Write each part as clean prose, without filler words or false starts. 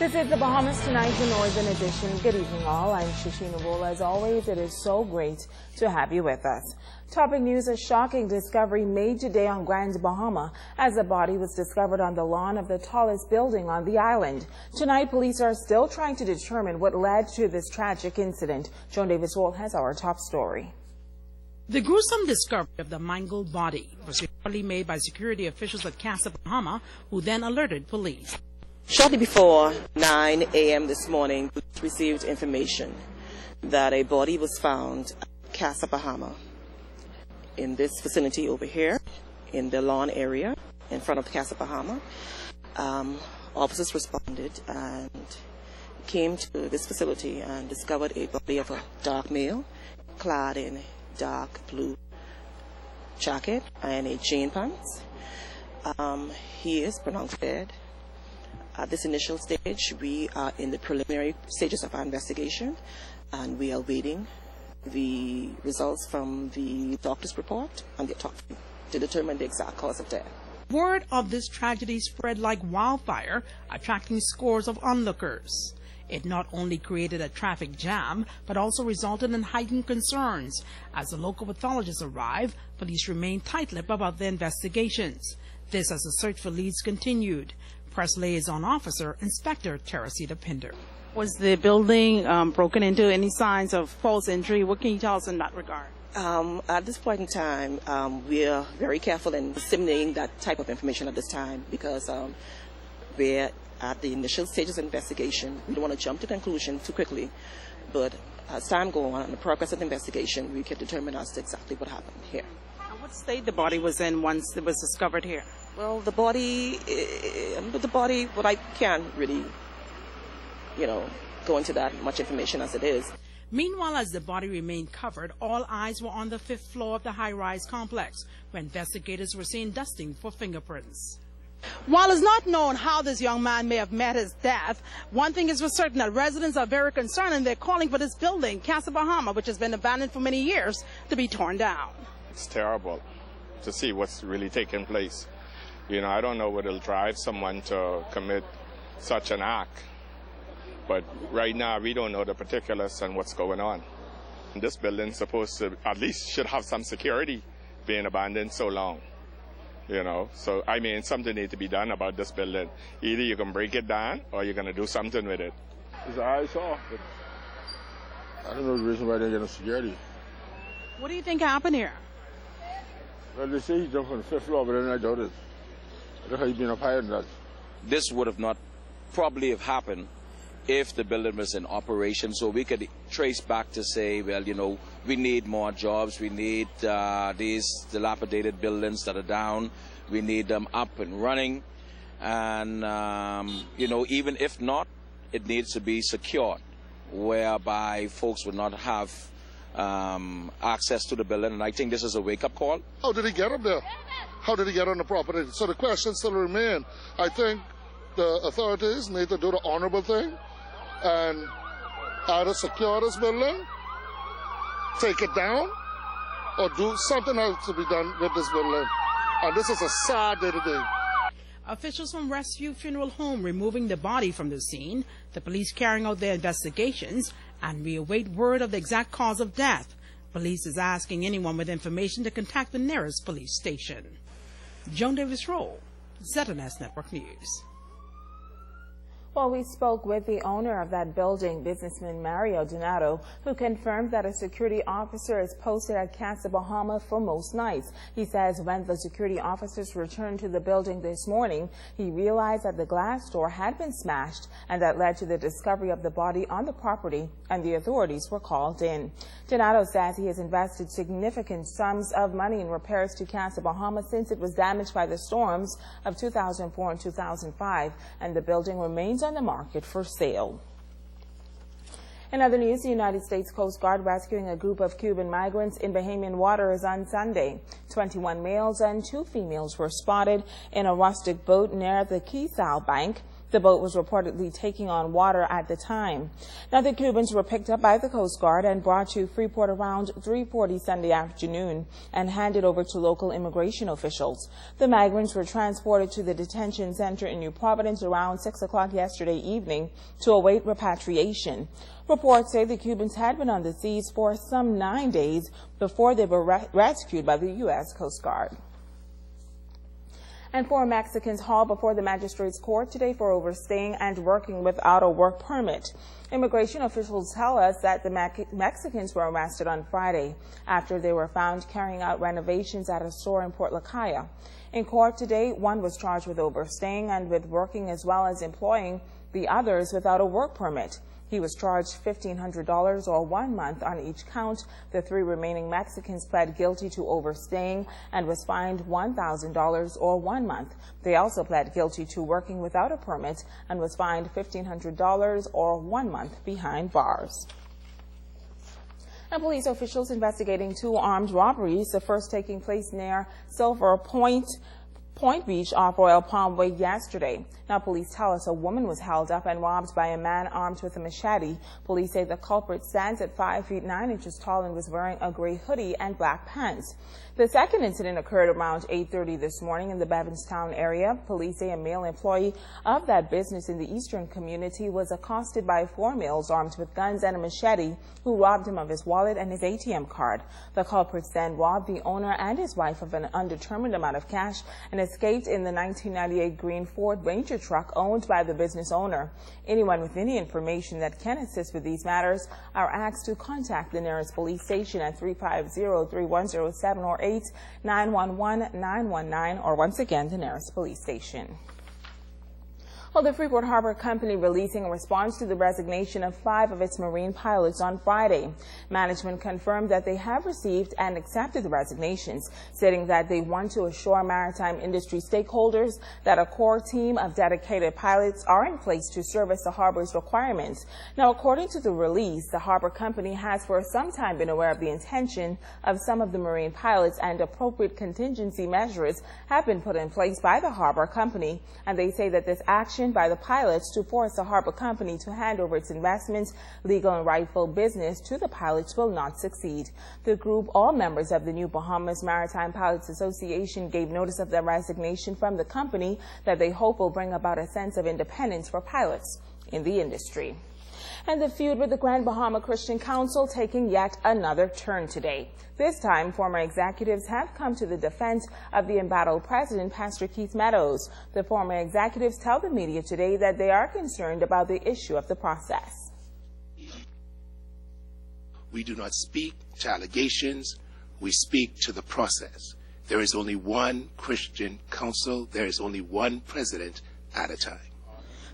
This is the Bahamas Tonight, the Northern Edition. Good evening, all. I'm Shasheena. Rolle. As always, it is so great to have you with us. Topping news, a shocking discovery made today on Grand Bahama as a body was discovered on the lawn of the tallest building on the island. Tonight, police are still trying to determine what led to this tragic incident. Joan Davis-Wohl has our top story. The gruesome discovery of the mangled body was reportedly made by security officials at Casa Bahama, who then alerted police. Shortly before 9 a.m. this morning, we received information that a body was found at Casa Bahama in this vicinity over here, in the lawn area in front of Casa Bahama. Officers responded and came to this facility and discovered a body of a dark male clad in dark blue jacket and a jean pants. He is pronounced dead. At this initial stage, we are in the preliminary stages of our investigation, and we are waiting the results from the doctor's report and the autopsy to determine the exact cause of death. Word of this tragedy spread like wildfire, attracting scores of onlookers. It not only created a traffic jam, but also resulted in heightened concerns. As the local pathologists arrived, police remained tight-lipped about their investigations. This as the search for leads continued. Press Liaison Officer Inspector Teresita Pinder. Was the building broken into? Any signs of false injury? What can you tell us in that regard? At this point in time, we are very careful in disseminating that type of information at this time because we're at the initial stages of investigation. We don't want to jump to conclusion too quickly, but as time goes on and the progress of the investigation, we can determine as to exactly what happened here. What state the body was in once it was discovered here? Well, the body, well, I can't really, go into that much information as it is. Meanwhile, as the body remained covered, all eyes were on the 5th floor of the high-rise complex, where investigators were seen dusting for fingerprints. While it's not known how this young man may have met his death, one thing is for certain that residents are very concerned and they're calling for this building, Casa Bahama, which has been abandoned for many years, to be torn down. It's terrible to see what's really taking place. I don't know what will drive someone to commit such an act, but right now we don't know the particulars and what's going on. This building's supposed to at least should have some security being abandoned so long, So, something needs to be done about this building. Either you can break it down or you're going to do something with it. It's eyes off, but I don't know the reason why they didn't get no security. What do you think happened here? Well, they say he jumped from the 5th floor, but then I doubt it. I don't know how he's been up higher than that. This would have not probably have happened if the building was in operation, so we could trace back to say, well, we need more jobs, we need these dilapidated buildings that are down, we need them up and running, and, even if not, it needs to be secured, whereby folks would not have access to the building, and I think this is a wake-up call. How did he get up there? How did he get on the property? So the question still remains. I think the authorities need to do the honorable thing and either secure this building, take it down, or do something else to be done with this building. And this is a sad day today. Officials from Rescue Funeral Home removing the body from the scene, the police carrying out their investigations, and we await word of the exact cause of death. Police is asking anyone with information to contact the nearest police station. Joan Davis-Wohl, ZNS Network News. Well, we spoke with the owner of that building, businessman Mario Donato, who confirmed that a security officer is posted at Casa Bahama for most nights. He says when the security officers returned to the building this morning, he realized that the glass door had been smashed, and that led to the discovery of the body on the property, and the authorities were called in. Donato says he has invested significant sums of money in repairs to Casa Bahama since it was damaged by the storms of 2004 and 2005, and the building remains on the market for sale. In other news, the United States Coast Guard rescuing a group of Cuban migrants in Bahamian waters on Sunday. 21 males and 2 females were spotted in a rustic boat near the Quezal bank. The boat was reportedly taking on water at the time. Now, the Cubans were picked up by the Coast Guard and brought to Freeport around 3:40 Sunday afternoon and handed over to local immigration officials. The migrants were transported to the detention center in New Providence around 6 o'clock yesterday evening to await repatriation. Reports say the Cubans had been on the seas for some 9 days before they were rescued by the U.S. Coast Guard. And 4 Mexicans hauled before the magistrate's court today for overstaying and working without a work permit. Immigration officials tell us that the Mexicans were arrested on Friday after they were found carrying out renovations at a store in Port Lacaya. In court today, one was charged with overstaying and with working as well as employing the others without a work permit. He was charged $1,500 or 1 month on each count. The 3 remaining Mexicans pled guilty to overstaying and was fined $1,000 or 1 month. They also pled guilty to working without a permit and was fined $1,500 or 1 month behind bars. And police officials investigating 2 armed robberies, the first taking place near Silver Point Beach off Royal Palm Way yesterday. Now, police tell us a woman was held up and robbed by a man armed with a machete. Police say the culprit stands at 5 feet 9 inches tall and was wearing a gray hoodie and black pants. The second incident occurred around 8:30 this morning in the Bevanstown area. Police say a male employee of that business in the eastern community was accosted by 4 males armed with guns and a machete who robbed him of his wallet and his ATM card. The culprits then robbed the owner and his wife of an undetermined amount of cash and escaped in the 1998 green Ford Ranger truck owned by the business owner. Anyone with any information that can assist with these matters are asked to contact the nearest police station at 350-3107 or 8-911-919, or once again, the nearest police station. Well, the Freeport Harbor Company releasing a response to the resignation of 5 of its marine pilots on Friday. Management confirmed that they have received and accepted the resignations, stating that they want to assure maritime industry stakeholders that a core team of dedicated pilots are in place to service the harbor's requirements. Now, according to the release, the Harbor Company has for some time been aware of the intention of some of the marine pilots, and appropriate contingency measures have been put in place by the Harbor Company, and they say that this action by the pilots to force the Harbor Company to hand over its investments, legal and rightful business to the pilots will not succeed. The group, all members of the New Bahamas Maritime Pilots Association, gave notice of their resignation from the company that they hope will bring about a sense of independence for pilots in the industry. And the feud with the Grand Bahama Christian Council taking yet another turn today. This time, former executives have come to the defense of the embattled president, Pastor Keith Meadows. The former executives tell the media today that they are concerned about the issue of the process. We do not speak to allegations, we speak to the process. There is only one Christian council, there is only one president at a time.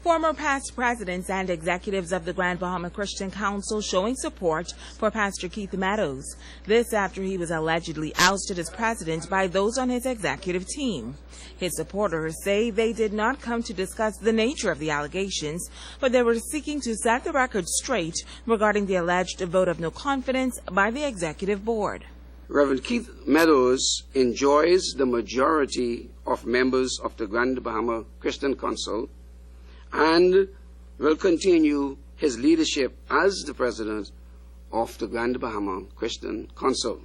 Former past presidents and executives of the Grand Bahama Christian Council showing support for Pastor Keith Meadows. This after he was allegedly ousted as president by those on his executive team. His supporters say they did not come to discuss the nature of the allegations, but they were seeking to set the record straight regarding the alleged vote of no confidence by the executive board. Reverend Keith Meadows enjoys the majority of members of the Grand Bahama Christian Council and will continue his leadership as the president of the Grand Bahama Christian Council.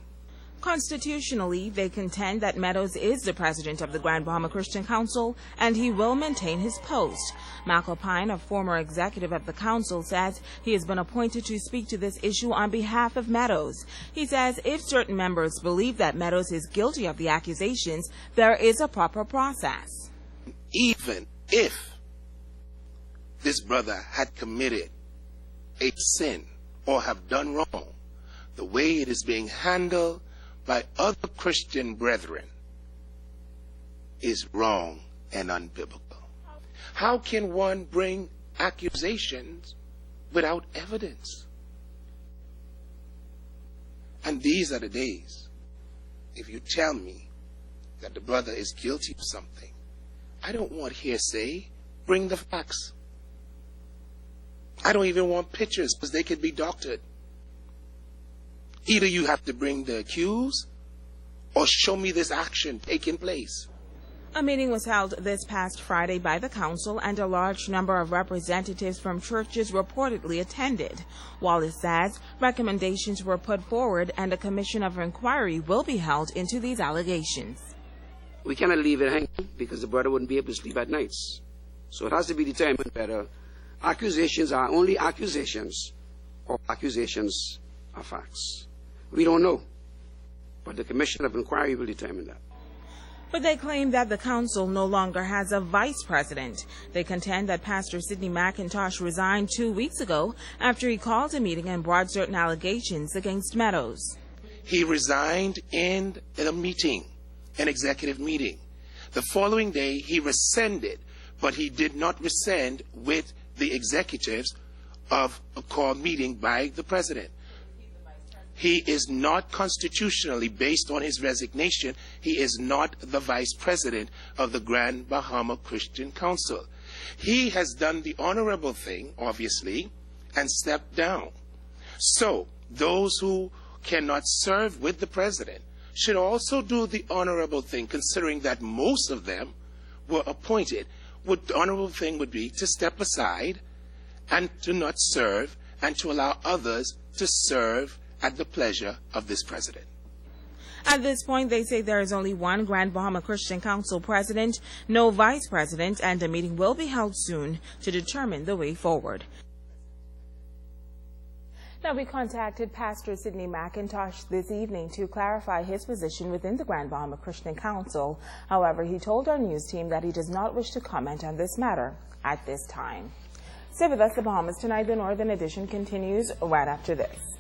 Constitutionally, they contend that Meadows is the president of the Grand Bahama Christian Council and he will maintain his post. Malcolm Pine, a former executive of the council, says he has been appointed to speak to this issue on behalf of Meadows. He says if certain members believe that Meadows is guilty of the accusations, there is a proper process. Even if this brother had committed a sin or have done wrong, the way it is being handled by other Christian brethren is wrong and unbiblical. How can one bring accusations without evidence? And these are the days. If you tell me that the brother is guilty of something, I don't want hearsay. Bring the facts. I don't even want pictures because they could be doctored. Either you have to bring the accused or show me this action taking place. A meeting was held this past Friday by the council, and a large number of representatives from churches reportedly attended. Wallace says recommendations were put forward and a commission of inquiry will be held into these allegations. We cannot leave it hanging because the brother wouldn't be able to sleep at nights. So it has to be determined whether accusations are only accusations or accusations are facts. We don't know, but the commission of inquiry will determine that. But they claim that the council no longer has a vice president. They contend that Pastor Sidney McIntosh resigned 2 weeks ago after he called a meeting and brought certain allegations against Meadows. He resigned in a meeting, an executive meeting. The following day, he rescinded, but he did not rescind with the executives of a called meeting by the president. He is not constitutionally, based on his resignation, he is not the vice president of the Grand Bahama Christian Council. He has done the honorable thing, obviously, and stepped down. So, those who cannot serve with the president should also do the honorable thing, considering that most of them were appointed. What the honorable thing would be to step aside and to not serve, and to allow others to serve at the pleasure of this president. At this point, they say there is only one Grand Bahama Christian Council president, no vice president, and a meeting will be held soon to determine the way forward. Now, we contacted Pastor Sidney McIntosh this evening to clarify his position within the Grand Bahama Christian Council. However, he told our news team that he does not wish to comment on this matter at this time. Stay with us, the Bahamas Tonight. The Northern Edition continues right after this.